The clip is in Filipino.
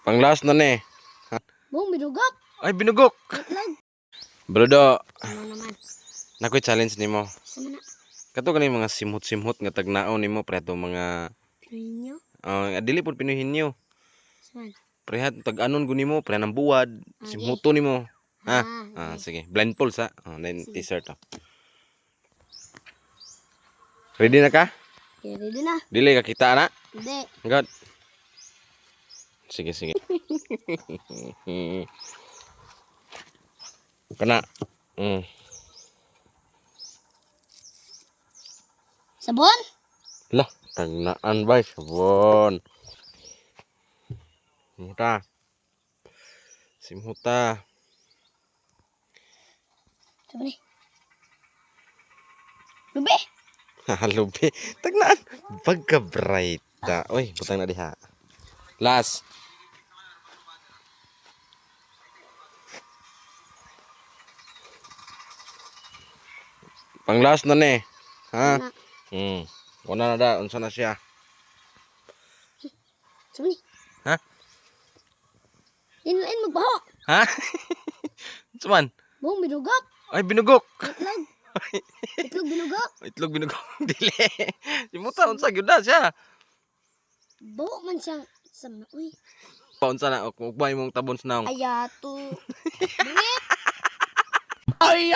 Panglas na ni. Bong, binugak. Ay, binugok. Lang. Brodo, Ano naman? nakoy challenge nimo. Sama na. Kato kani mga simhot-simhot nga tagnaon nimo pre ato mga Pinuhin nyo? dili pud pinuhin niyo. Saan? Prehat tag-anon guni mo, pre nang buwad, Okay. simhuto nimo. Ha? Okay. Sige, blindfold sa. Then Sige. t-shirt to. Ready na ka? Okay, ready na. Dili ka kita na. Hindi. God. Sige, sige. Kana. Sabon? Lah, tagnaan bay sabon. Muta. Simhuta. Sabon eh. Lubi? Halubi. Tagnaan. Pagka bright ta. Oy, butang na diha. Last. Pang last na ni. Ha? Ano? Una na da, unsa na siya? Sabon eh. Ha? Inlain magbaho. Ha? Suman? Bong, binugak. Ay, binugok. Itlog. Itlog binugak. Itlog binugok. Dili. Simuta, unsa gyud na siya? Baho man siyang sama. Uy. Unsa na, ugmay mong tabon sa naong. Ayato. Bungit. Ay!